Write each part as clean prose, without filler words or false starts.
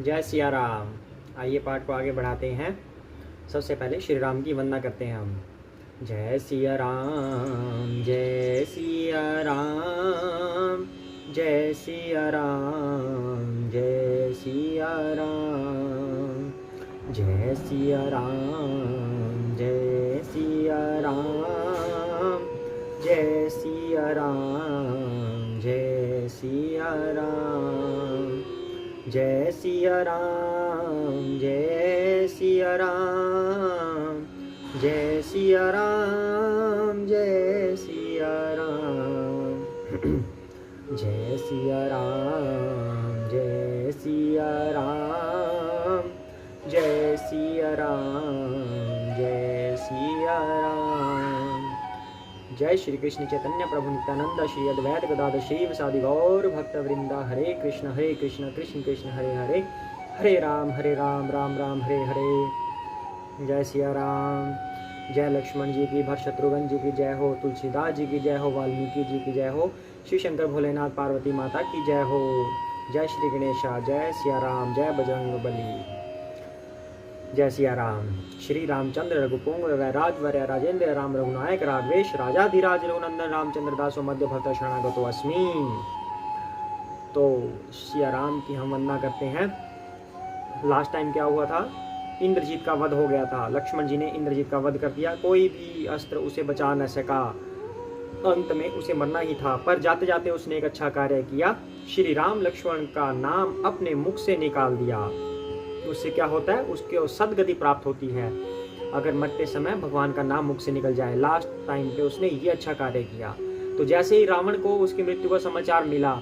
जय सिया राम। आइए पाठ को आगे बढ़ाते हैं। सबसे पहले श्री राम की वंदना करते हैं हम। जय सिया राम, जय सिया राम, जय सिया राम, जय सिया राम, जय सिया राम, जय सिया राम, जय सिया राम, जय सिया राम, जय सिया राम, जय सिया राम, जय सिया राम, जय सिया राम, जय सिया राम, जय सिया राम, जय सिया राम, जय सिया राम। जय श्री कृष्ण चैतन्य प्रभु नित्यानंद श्री अद्वैत गदाधर शिव सादि गौर भक्त वृंदा। हरे कृष्ण कृष्ण कृष्ण हरे हरे, हरे राम राम राम हरे हरे। जय सिया राम। जय लक्ष्मण जी की, भरत शत्रुघ्न जी की जय हो, तुलसीदास जी की जय हो, वाल्मीकि जी की जय हो, शिव शंकर भोलेनाथ पार्वती माता की जय हो। जय श्री गणेशा। जय सिया राम, जय बजरंग बली। जय सिया राम। श्री रामचंद्र रघुपुंग वैराजवर्य राजेंद्र राम रघुनायक राघवेश राजाधिराज रघुनंदन रामचंद्र दासो मध्य भक्त शरणागतो अस्मि। तो सिया राम की हम वंदना करते हैं। लास्ट टाइम क्या हुआ था? इंद्रजीत का वध हो गया था। लक्ष्मण जी ने इंद्रजीत का वध कर दिया। कोई भी अस्त्र उसे बचा न सका। अंत में उसे मरना ही था, पर जाते जाते उसने एक अच्छा कार्य किया। श्री राम लक्ष्मण का नाम अपने मुख से निकाल दिया। उससे क्या होता है? उसके सदगति प्राप्त होती है अगर मरते समय भगवान का नाम मुख से निकल जाए। लास्ट टाइम पे उसने ये अच्छा कार्य किया। तो जैसे ही रावण को उसकी मृत्यु का समाचार मिला,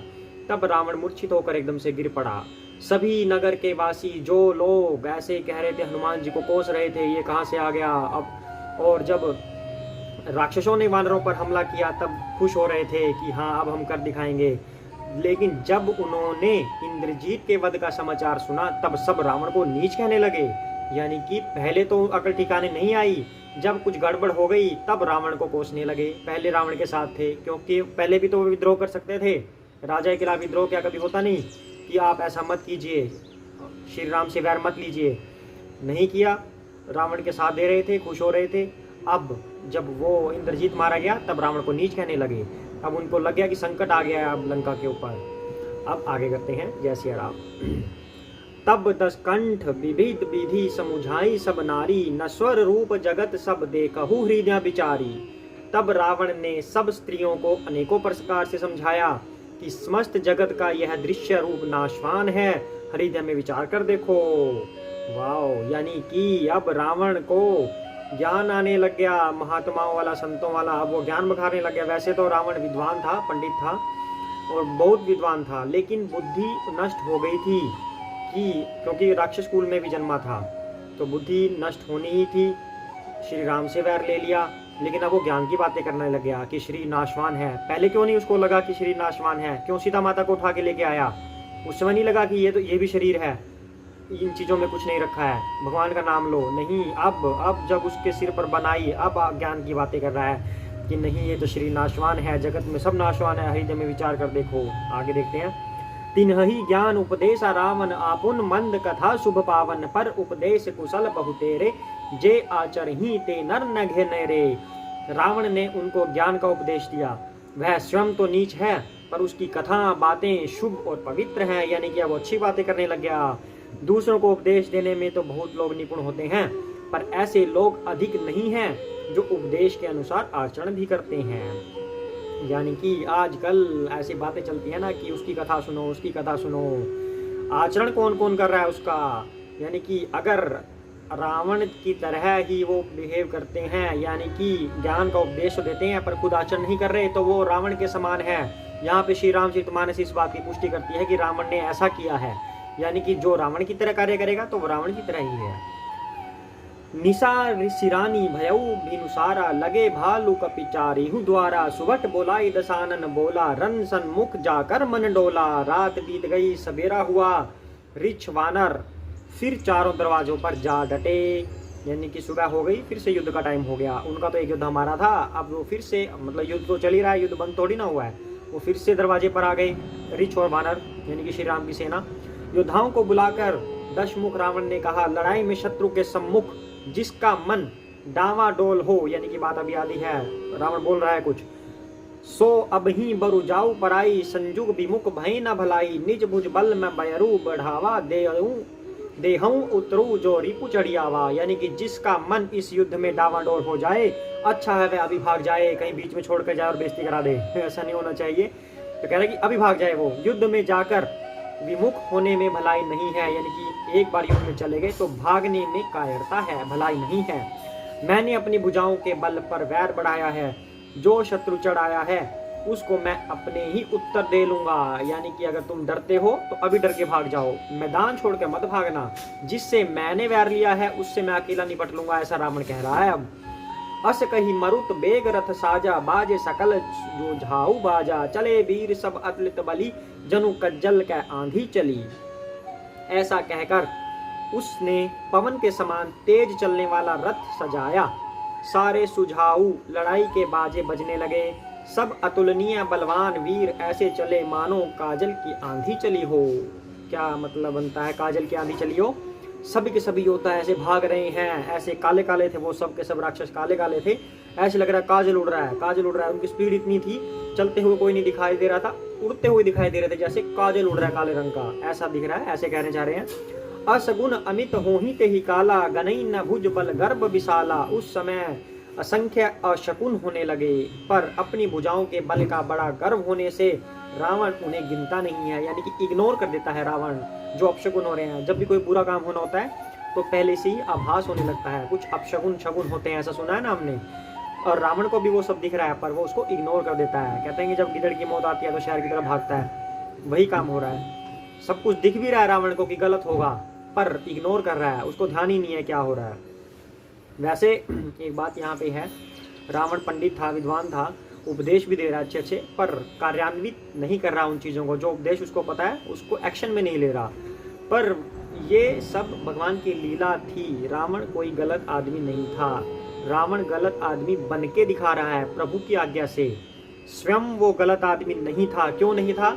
तब रावण मूर्छित होकर एकदम से गिर पड़ा। सभी नगर के वासी, जो लोग ऐसे कह रहे थे, हनुमान जी को कोस रहे थे, ये कहाँ से आ गया अब। और जब राक्षसों ने वानरों पर हमला किया, तब खुश हो रहे थे कि हाँ अब हम कर दिखाएंगे। लेकिन जब उन्होंने इंद्रजीत के वध का समाचार सुना, तब सब रावण को नीच कहने लगे। यानी कि पहले तो अकल ठिकाने नहीं आई, जब कुछ गड़बड़ हो गई तब रावण को कोसने लगे। पहले रावण के साथ थे, क्योंकि पहले भी तो विद्रोह कर सकते थे। राजा के खिलाफ विद्रोह क्या कभी होता नहीं कि आप ऐसा मत कीजिए, श्री राम से वैर मत लीजिए। नहीं किया, रावण के साथ दे रहे थे, खुश हो रहे थे। अब जब वो इंद्रजीत मारा गया, तब रावण को नीच कहने लगे। अब उनको लग गया कि संकट आ गया है अब लंका के ऊपर। अब आगे करते हैं। जय सिया राम। तब 10 कंठ विविध विधि समुझाई सब नारी, नश्वर रूप जगत सब देखहु हृदय विचारी। तब रावण ने सब स्त्रियों को अनेकों प्रकार से समझाया कि समस्त जगत का यह दृश्य रूप नाशवान है, हृदय में विचार कर देखो। वाह! यानी कि अब रावण को ज्ञान आने लग गया, महात्माओं वाला, संतों वाला। अब वो ज्ञान बखारने लग गया। वैसे तो रावण विद्वान था, पंडित था और बहुत विद्वान था, लेकिन बुद्धि नष्ट हो गई थी कि क्योंकि राक्षस कुल में भी जन्मा था, तो बुद्धि नष्ट होनी ही थी। श्री राम से वैर ले लिया, लेकिन अब वो ज्ञान की बातें करने लग गया कि श्री नाशवान है। पहले क्यों नहीं उसको लगा कि श्री नाशवान है? क्यों सीता माता को उठा के लेके आया? उस समय नहीं लगा कि ये भी शरीर है, इन चीजों में कुछ नहीं रखा है, भगवान का नाम लो। नहीं, अब जब उसके सिर पर बनाई, अब ज्ञान की बातें कर रहा है कि नहीं, ये तो श्री नाशवान है, जगत में सब नाशवान है, हृदय में विचार कर देखो। आगे देखते हैं। तिन्हि ज्ञान उपदेश रावण, आपुन मंद कथा शुभ पावन, पर उपदेश कुशल बहुतेरे, जे आचरहि ते नर न घेनेरे। रावण ने उनको ज्ञान का उपदेश दिया। वह स्वयं तो नीच है, पर उसकी कथा बातें शुभ और पवित्र हैं, यानी कि अब अच्छी बातें करने लग गया। दूसरों को उपदेश देने में तो बहुत लोग निपुण होते हैं, पर ऐसे लोग अधिक नहीं हैं जो उपदेश के अनुसार आचरण भी करते हैं। यानी कि आजकल ऐसी बातें चलती है ना कि उसकी कथा सुनो, उसकी कथा सुनो। आचरण कौन कौन कर रहा है उसका? यानी कि अगर रावण की तरह ही वो बिहेव करते हैं, यानी कि ज्ञान का उपदेश तो देते हैं पर खुद आचरण नहीं कर रहे, तो वो रावण के समान है। यहाँ पे श्री रामचरितमानस इस बात की पुष्टि करती है कि रावण ने ऐसा किया है। यानी कि जो रावण की तरह कार्य करेगा तो वो रावण की तरह ही है। निशा सिरानी भयऊ भिनुसारा, लगे भालू कपिचारी हूँ द्वारा, सुबट बोलाई दशानन बोला, रन सन्मुख जाकर मन डोला। रात बीत गई, सवेरा हुआ, रिछ वानर फिर चारों दरवाजों पर जा डटे। यानी कि सुबह हो गई, फिर से युद्ध का टाइम हो गया। उनका तो एक युद्ध हमारा था, अब वो फिर से, मतलब युद्ध तो चल ही रहा है, युद्ध बंद थोड़ी ना हुआ है। वो फिर से दरवाजे पर आ गए, रिछ और वानर यानी कि श्री राम की सेना। योद्धाओं को बुलाकर दशमुख रावण ने कहा, लड़ाई में शत्रु के सम्मुख जिसका मन डावाडोल हो, यानी कि बात अभी आदि है, रावण बोल रहा है कुछ, सो अब ही बरु जाऊ पराई, संजुग विमुख भय न भलाई, निज भुज बल में बयरू बढ़ावा, देहूं उतरू जो रिपु चढ़ियावा। यानी कि जिसका मन इस युद्ध में डावाडोल हो जाए, अच्छा है वह अभी भाग जाए, कहीं बीच में छोड़कर जाए और बेइज्जती करा दे, ऐसा नहीं होना चाहिए। तो कह रहे कि अभी भाग जाए वो, युद्ध में जाकर विमुख होने में भलाई नहीं है, यानी कि एक बार युद्ध में चले गए तो भागने में कायरता है, भलाई नहीं है। मैंने अपनी भुजाओं के बल पर वैर बढ़ाया है, जो शत्रु चढ़ाया है उसको मैं अपने ही उत्तर दे लूंगा। यानी कि अगर तुम डरते हो तो अभी डर के भाग जाओ, मैदान छोड़ के मत भागना, जिससे मैंने वैर लिया है उससे मैं अकेला निपट लूंगा, ऐसा रावण कह रहा है। अब अस कही मरुत बेग रथ साजा, बाजे सकल जो झाऊ बाजा, चले वीर सब अतुलित बली, जनु कज्जल के आंधी चली। ऐसा कहकर उसने पवन के समान तेज चलने वाला रथ सजाया, सारे सुझाऊ लड़ाई के बाजे बजने लगे, सब अतुलनीय बलवान वीर ऐसे चले मानो काजल की आंधी चली हो। क्या मतलब बनता है काजल की आंधी चली हो? सभी के सभी योद्धा ऐसे भाग रहे हैं, ऐसे काले काले थे वो, सब के सब राक्षस काले काले थे, ऐसे लग रहा है काजल उड़ रहा है, काजल उड़ रहा है। उनकी स्पीड इतनी थी, चलते हुए कोई नहीं दिखाई दे रहा था, उड़ते हुए दिखाई दे रहे थे, जैसे काजल उड़ रहा है काले रंग का, ऐसा दिख रहा है, ऐसे कहने जा रहे हैं। असगुन अमित होही ते ही काला, गनई न भुज बल गर्भ विशाला। उस समय असंख्य अशकुन होने लगे, पर अपनी भुजाओं के बल का बड़ा गर्व होने से रावण उन्हें गिनता नहीं है, यानी कि इग्नोर कर देता है रावण जो अपशकुन हो रहे हैं। जब भी कोई बुरा काम होना होता है तो पहले से ही आभास होने लगता है, कुछ अपशकुन शकुन होते हैं, ऐसा सुना है ना हमने। और रावण को भी वो सब दिख रहा है, पर वो उसको इग्नोर कर देता है। कहते हैं कि जब गिदड़ की मौत आती है तो शहर की तरफ भागता है, वही काम हो रहा है। सब कुछ दिख भी रहा है रावण को कि गलत होगा, पर इग्नोर कर रहा है, उसको ध्यान ही नहीं है क्या हो रहा है। वैसे एक बात यहाँ पे है, रावण पंडित था, विद्वान था, उपदेश भी दे रहा है अच्छे अच्छे, पर कार्यान्वित नहीं कर रहा उन चीज़ों को, जो उपदेश उसको पता है उसको एक्शन में नहीं ले रहा। पर ये सब भगवान की लीला थी, रावण कोई गलत आदमी नहीं था, रावण गलत आदमी बन के दिखा रहा है प्रभु की आज्ञा से, स्वयं वो गलत आदमी नहीं था। क्यों नहीं था?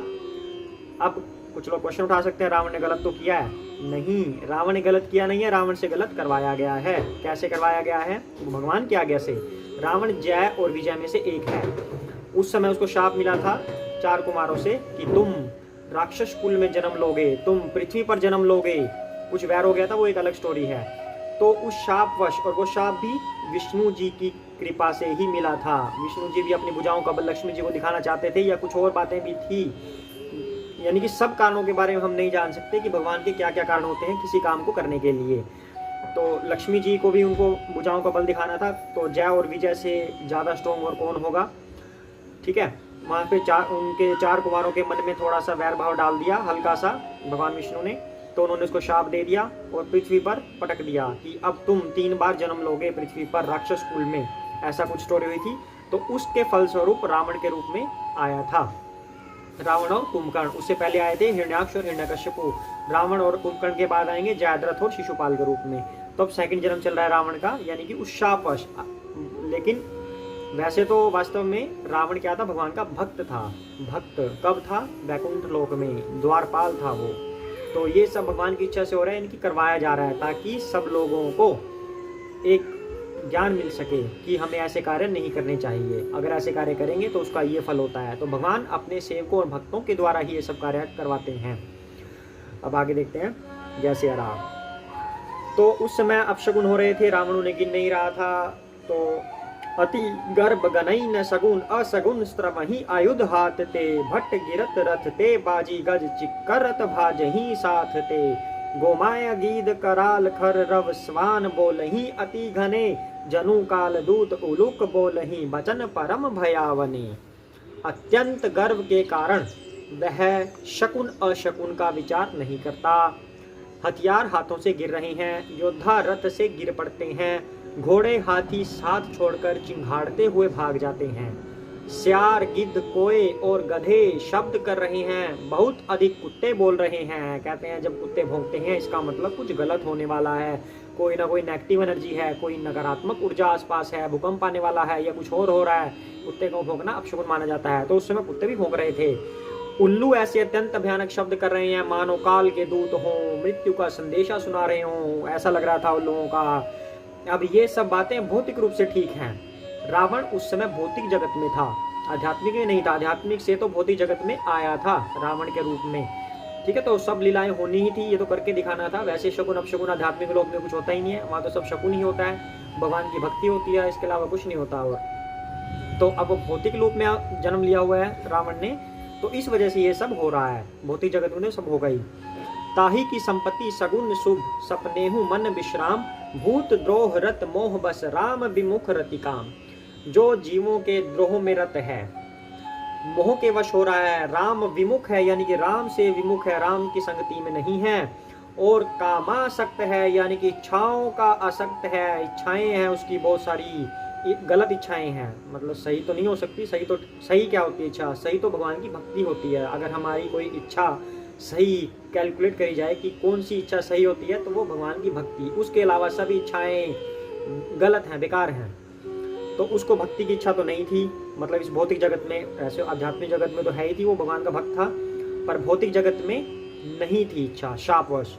अब कुछ लोग क्वेश्चन उठा सकते हैं, रावण ने गलत तो किया है? नहीं, रावण ने गलत किया नहीं है, रावण से गलत करवाया गया है। कैसे करवाया गया है? भगवान की आज्ञा से। रावण जय और विजय में से एक है। उस समय उसको शाप मिला था 4 कुमारों से कि तुम राक्षस कुल में जन्म लोगे, तुम पृथ्वी पर जन्म लोगे। कुछ वैर हो गया था, वो एक अलग स्टोरी है। तो उस शापवश, और वो शाप भी विष्णु जी की कृपा से ही मिला था। विष्णु जी भी अपनी भुजाओं का बल लक्ष्मी जी को दिखाना चाहते थे, या कुछ और बातें भी थी। यानी कि सब कारणों के बारे में हम नहीं जान सकते कि भगवान के क्या क्या कारण होते हैं किसी काम को करने के लिए। तो लक्ष्मी जी को भी उनको भुजाओं का बल दिखाना था, तो जय और विजय से ज़्यादा स्ट्रॉन्ग और कौन होगा? ठीक है, वहाँ पे उनके 4 कुमारों के मन में थोड़ा सा वैर भाव डाल दिया, हल्का सा, भगवान विष्णु ने। तो उन्होंने उसको शाप दे दिया और पृथ्वी पर पटक दिया कि अब तुम 3 बार जन्म लोगे पृथ्वी पर राक्षस कुल में, ऐसा कुछ स्टोरी हुई थी। तो उसके फलस्वरूप रावण के रूप में आया था रावण और कुंभकर्ण। उससे पहले आए थे हिरण्याक्ष और हिरण्यकश्यपु। रावण और कुंभकर्ण के बाद आएंगे जयद्रथ और शिशुपाल के रूप में। तो अब सेकंड जन्म चल रहा है रावण का, यानी कि उस शापवश। लेकिन वैसे तो वास्तव में रावण क्या था? भगवान का भक्त था। भक्त कब था? वैकुंठ लोक में द्वारपाल था वो। तो ये सब भगवान की इच्छा से हो रहा है, इनकी करवाया जा रहा है, ताकि सब लोगों को एक ज्ञान मिल सके कि हमें ऐसे कार्य नहीं करने चाहिए। अगर ऐसे कार्य करेंगे तो उसका ये फल होता है। तो भगवान अपने सेवकों और भक्तों के द्वारा ही ये सब कार्य करवाते हैं। अब आगे देखते हैं। जैसे राम, तो उस समय अपशगुन हो रहे थे, रावण उन्हें गिन नहीं रहा था। तो अति गर्भ गनई न सगुन, असगुन स्त्रमहि आयुध हाथ ते, भट्ट गिरत रथ ते, बाजी गज चिक्करत भाजही साथ ते, गोमाय गीद कराल खर रव स्वान बोलही, अति घने जनु काल दूत उलुक बोलही, बचन परम भयावने। अत्यंत गर्व के कारण वह शकुन अशकुन का विचार नहीं करता। हथियार हाथों से गिर रहे हैं, योद्धा रथ से गिर पड़ते हैं, घोड़े हाथी साथ छोड़कर चिंघाड़ते हुए भाग जाते हैं। सियार गिद्ध कोए और गधे शब्द कर रहे हैं, बहुत अधिक कुत्ते बोल रहे हैं। कहते हैं जब कुत्ते भौंकते हैं इसका मतलब कुछ गलत होने वाला है, कोई ना कोई नेगेटिव एनर्जी है, कोई नकारात्मक ऊर्जा आसपास है, भूकंप आने वाला है, या कुछ और हो रहा है। कुत्ते को भौंकना अपशकुन माना जाता है। तो उस समय कुत्ते भी भौंक रहे थे। उल्लू ऐसे अत्यंत भयानक शब्द कर रहे हैं मानो काल के दूत हों, मृत्यु का संदेशा सुना रहे हों, ऐसा लग रहा था उल्लुओं का। अब ये सब बातें भौतिक रूप से ठीक हैं। रावण उस समय भौतिक जगत में था, आध्यात्मिक में नहीं था। आध्यात्मिक से तो भौतिक जगत में आया था रावण के रूप में, ठीक है। तो सब लीलाएं होनी ही थी, ये तो करके दिखाना था। वैसे शकुन अपशकुन आध्यात्मिक लोक में कुछ होता ही नहीं है, वहां तो सब शकुन ही होता है, भगवान की भक्ति होती है, इसके अलावा कुछ नहीं होता। और तो अब भौतिक रूप में जन्म लिया हुआ है रावण ने, तो इस वजह से ये सब हो रहा है, भौतिक जगत में सब होगा ही। ताही की संपत्ति सगुन शुभ, सपनेहु मन विश्राम, भूत द्रोह रत मोह बस, राम विमुख रति काम। जो जीवों के द्रोह में रत है, मोह के वश हो रहा है, राम विमुख है यानी कि राम से विमुख है, राम की संगति में नहीं है, और कामासक्त है यानी कि इच्छाओं का आसक्त है, इच्छाएं हैं उसकी बहुत सारी, गलत इच्छाएं हैं, मतलब सही तो नहीं हो सकती। सही क्या होती है इच्छा? सही तो भगवान की भक्ति होती है। अगर हमारी कोई इच्छा सही कैलकुलेट करी जाए कि कौन सी इच्छा सही होती है, तो वो भगवान की भक्ति, उसके अलावा सभी इच्छाएं गलत हैं, बेकार हैं। तो उसको भक्ति की इच्छा तो नहीं थी, मतलब इस भौतिक जगत में, ऐसे आध्यात्मिक जगत में तो है ही थी, वो भगवान का भक्त था, पर भौतिक जगत में नहीं थी इच्छा, शापवश।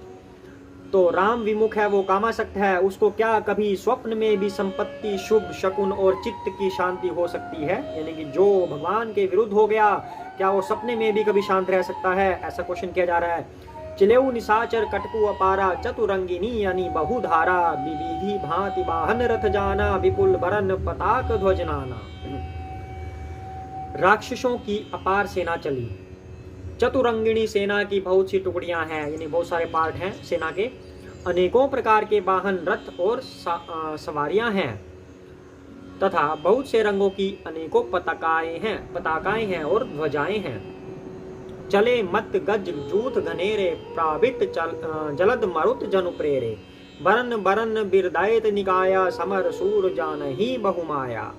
तो राम विमुख है, वो कामासक्त है, उसको क्या कभी स्वप्न में भी संपत्ति, शुभ शकुन और चित्त की शांति हो सकती है? यानी कि जो भगवान के विरुद्ध हो गया, क्या वो सपने में भी कभी शांत रह सकता है? ऐसा क्वेश्चन किया जा रहा है। चिलेऊ निशाचर कटकु अपारा, चतुरंगिनी यानी बहुधारा, विविधि भांति वाहन रथ जाना, विपुल भरन पताक ध्वज नाना। राक्षसों की अपार सेना चली, चतुरंगिणी सेना की बहुत सी टुकड़ियां हैं, यानी बहुत सारे पार्ट हैं सेना के, अनेकों प्रकार के वाहन, रथ और सवारियां हैं, तथा बहुत से रंगों की अनेकों पताकाएं हैं और ध्वजाएं हैं। चले मत गज जूथ घनेरे, प्रावित जलद मरुत जनु प्रेरे, बरन बरन बिरदायत निकाया, समर सूर जान ही बहुमाया।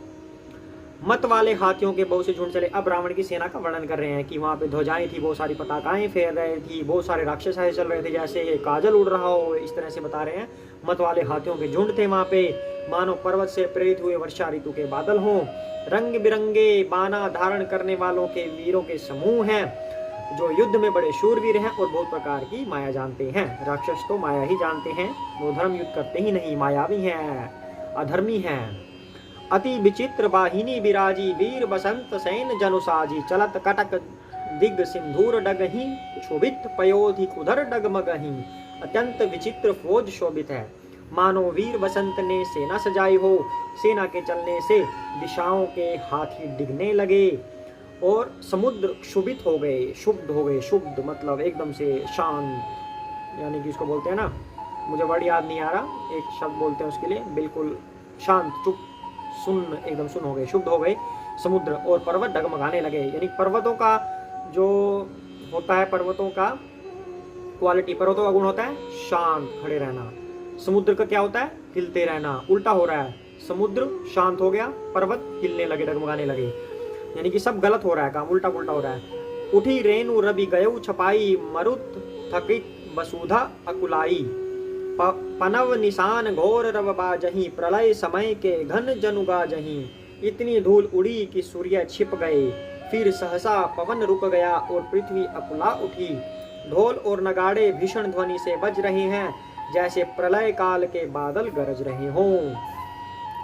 मत वाले हाथियों के बहुत से झुंड चले। अब रावण की सेना का वर्णन कर रहे हैं कि वहां पे ध्वजाएं थी, बहुत सारी पताकाएं फेर रही थी, बहुत सारे राक्षस ऐसे चल रहे थे जैसे काजल उड़ रहा हो, इस तरह से बता रहे हैं। मत वाले हाथियों के झुंड थे वहां पे, मानो पर्वत से प्रेरित हुए वर्षा ऋतु के बादल हों। रंग बिरंगे बाना धारण करने वालों के वीरों के समूह हैं, जो युद्ध में बड़े शूरवीर हैं और बहुत प्रकार की माया जानते हैं। राक्षस तो माया ही जानते हैं, वो धर्म युद्ध करते ही नहीं, मायावी हैं, अधर्मी हैं। अति विचित्र वाहिनी विराजी, वीर बसंत सैन जनुसाजी, चलत कटक दिग सिंधूर डगही, क्षोभित पयोधि उधर डगमगही। अत्यंत विचित्र फौज शोभित है, मानो वीर बसंत ने सेना सजाई हो। सेना के चलने से दिशाओं के हाथी डिगने लगे और समुद्र क्षुभित हो गए, शुद्ध हो गए। शुद्ध मतलब एकदम से शांत, यानी कि इसको बोलते हैं ना, मुझे वर्ड याद नहीं आ रहा, एक शब्द बोलते हैं उसके लिए, बिल्कुल शांत, चुप, सुन्न, एकदम सुन्न हो गए, शुद्ध हो गए समुद्र। और पर्वत डगमगाने लगे, यानी पर्वतों का जो होता है, पर्वतों का क्वालिटी, पर्वतों का गुण होता है शांत खड़े रहना, समुद्र का क्या होता है? हिलते रहना। उल्टा हो रहा है, समुद्र शांत हो गया, पर्वत हिलने लगे, डगमगाने लगे, यानी कि सब गलत हो रहा है, काम उल्टा पुल्टा हो रहा है। उठी रेणु रवि गयऊ छपाई, मरुत थकित वसुधा अकुलाई, पनव निशान घोर रव बाजही, प्रलय समय के घन जनुगा जही। इतनी धूल उड़ी कि सूर्य छिप गए, फिर सहसा पवन रुक गया और पृथ्वी अकुला उठी। ढोल और नगाड़े भीषण ध्वनि से बज रहे हैं, जैसे प्रलय काल के बादल गरज रहे हों।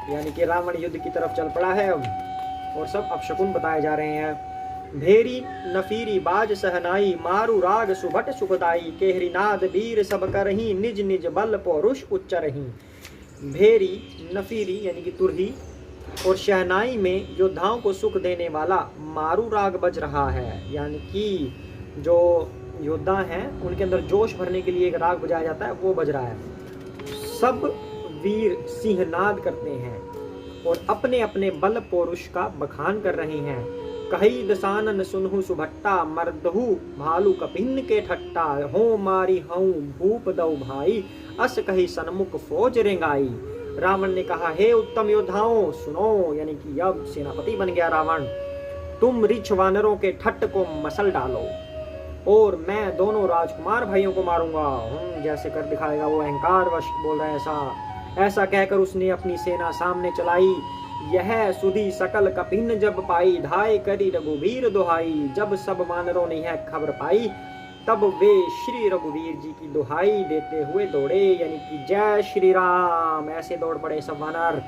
यानी कि रावण युद्ध की तरफ चल पड़ा है अब, और सब अपशकुन बताए जा रहे हैं। भेरी नफीरी बाज सहनाई, मारू राग सुभट सुखदाई, केहरी नाद वीर सब करही, निज निज बल पौरुष उच्चरही। भेरी नफीरी यानी कि तुरही और शहनाई में योद्धाओं को सुख देने वाला मारू राग बज रहा है, यानी कि जो योद्धा हैं उनके अंदर जोश भरने के लिए एक राग बजाया जाता है, वो बज रहा है। सब वीर सिंहनाद करते हैं और अपने अपने बल पौरुष का बखान कर रहे हैं। कही दसानन सुनहु सुभट्टा, मर्दहु भालू कपिन के ठट्टा, हो मारी हूँ भूप दऊ भाई, अस कही सन्मुख फौज रेंगाई। रावण ने कहा, हे उत्तम योद्धाओं सुनो, यानी कि अब सेनापति बन गया रावण, तुम रिछ वानरों के ठट्ट को मसल डालो और मैं दोनों राजकुमार भाइयों को मारूंगा। जैसे कर दिखाएगा वो, अहंकार वश बोल रहा है ऐसा। ऐसा कहकर उसने अपनी सेना सामने चलाई। यह सुधी सकल कपिन जब पाई, धाय करी रघुवीर दुहाई। जब सब वानरों ने यह खबर पाई, तब वे श्री रघुवीर जी की दुहाई देते हुए दौड़े, यानी कि जय श्री राम, ऐसे दौड़ पड़े सब वानर।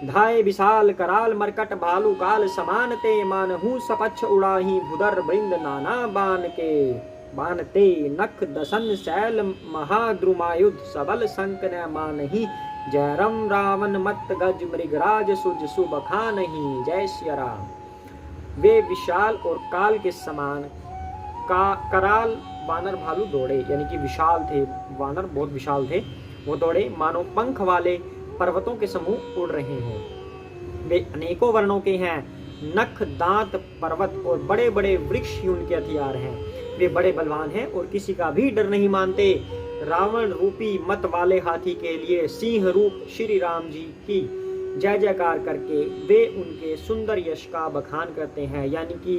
धाय विशाल कराल मरकट भालू काल समानते, मानहु सपक्ष उड़ाही भुदर बृंद नाना बान के। बानते नख दसन शैल महाद्रुमायुध, सबल संक न मानही। जयरम रावण मत गज मृगराज, सुज सुबखा नहीं। जय श्री राम। वे विशाल और काल के समान कराल वानर भालू दौड़े, यानी कि विशाल थे वानर, बहुत विशाल थे। वो दौड़े मानो पंख वाले पर्वतों के समूह उड़ रहे हों। वे अनेकों वर्णों के हैं, नख दांत पर्वत और बड़े बड़े वृक्ष ही उनके हथियार हैं। वे बड़े बलवान हैं और किसी का भी डर नहीं मानते। रावण रूपी मत वाले हाथी के लिए सिंह रूप श्री राम जी की जय जयकार करके वे उनके सुंदर यश का बखान करते हैं। यानी कि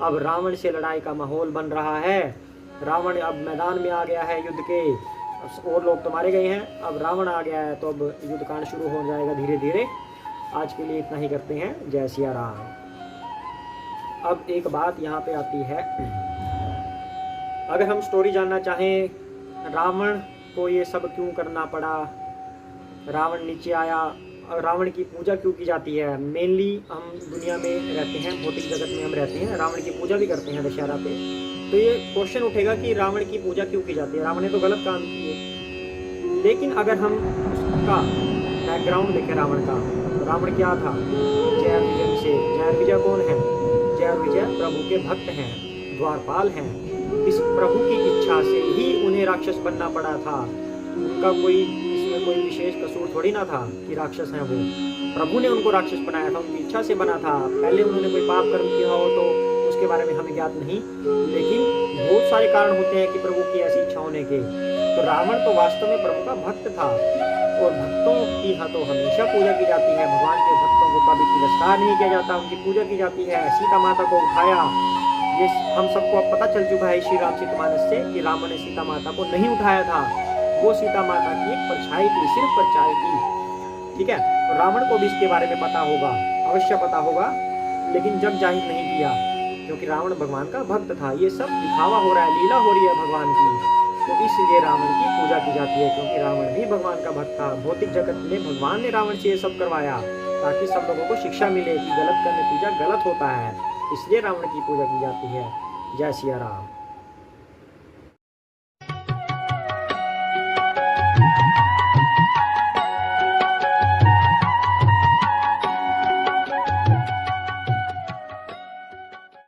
अब रावण से लड़ाई का माहौल बन रहा है। रावण अब मैदान में आ गया है युद्ध के, और लोग तो मारे गए हैं, अब रावण आ गया है, तो अब युद्ध कांड शुरू हो जाएगा धीरे धीरे। आज के लिए इतना ही करते हैं। जय सिया राम। अब एक बात यहाँ पे आती है, अगर हम स्टोरी जानना चाहें, रावण को ये सब क्यों करना पड़ा, रावण नीचे आया, रावण की पूजा क्यों की जाती है। मेनली हम दुनिया में रहते हैं, भौतिक जगत में हम रहते हैं, रावण की पूजा भी करते हैं दशहरा पे। तो ये क्वेश्चन उठेगा कि रावण की पूजा क्यों की जाती है, रावण ने तो गलत काम किए। लेकिन अगर हम उसका बैकग्राउंड देखें रावण का, तो रावण क्या था, जय विजय से। जय विजय कौन है, जय विजय प्रभु के भक्त हैं, द्वारपाल हैं। इस प्रभु की इच्छा से ही उन्हें राक्षस बनना पड़ा था। उनका कोई इसमें कोई विशेष कसूर थोड़ी ना था कि राक्षस हैं वो, प्रभु ने उनको राक्षस बनाया था, उनकी इच्छा से बना था। पहले उन्होंने कोई पाप कर्म किया हो तो उसके बारे में हमें ज्ञात नहीं, लेकिन बहुत सारे कारण होते हैं कि प्रभु की ऐसी इच्छा होने के। तो रावण तो वास्तव में प्रभु का भक्त था, और भक्तों की तो हमेशा पूजा की जाती है। भगवान के भक्तों को कभी तिरस्कार नहीं किया जाता, उनकी पूजा की जाती है। सीता माता को उठाया, ये हम सबको अब पता चल चुका है श्री रामचरितमानस से कि रावण ने सीता माता को नहीं उठाया था, वो सीता माता की एक परछाई थी, सिर्फ परछाई थी। ठीक है, तो रावण को भी इसके बारे में पता होगा, अवश्य पता होगा, लेकिन जग जाहिर नहीं किया, क्योंकि रावण भगवान का भक्त था। ये सब दिखावा हो रहा है, लीला हो रही है भगवान की, तो इसलिए रावण की पूजा की जाती है, क्योंकि रावण भी भगवान का भक्त था। भौतिक जगत में भगवान ने रावण से ये सब करवाया ताकि सब लोगों को शिक्षा मिले कि गलत का नतीजा गलत होता है, इसलिए रावण की पूजा की जाती है। जय सिया राम।